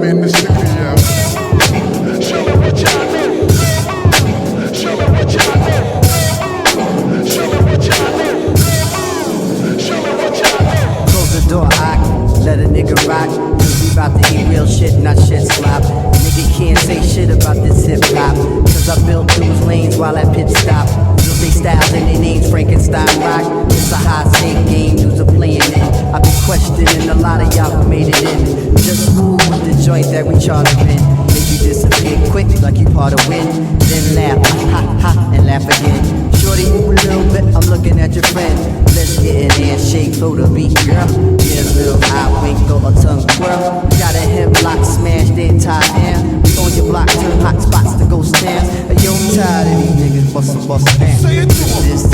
I'm in the studio. Show me what y'all know. Show me what y'all know. Show me what y'all know. Show me what y'all know. Close the door, let a nigga rock. Cause we bout to eat real shit, not shit slop. Nigga can't say shit about this hip hop. Cause I built those lanes while I pit stop. Use they styles and their names, Frankenstein rock. It's a high stake game, dudes are playing it. I be questioning a lot of y'all who made it in. Just move with the joint that we charter in. Make you disappear quick like you part of wind. Then laugh, ha ha, and laugh again. Shorty, move a little bit, I'm looking at your friend. Let's get in handshake, throw the beat, girl. Get a little eye wink, throw a tongue twirl. Got a hip lock, smash the entire hand. On your block, turn hot spots to ghost dance. Yo, I'm tired of these niggas bustin' pants. Say it to 'em. This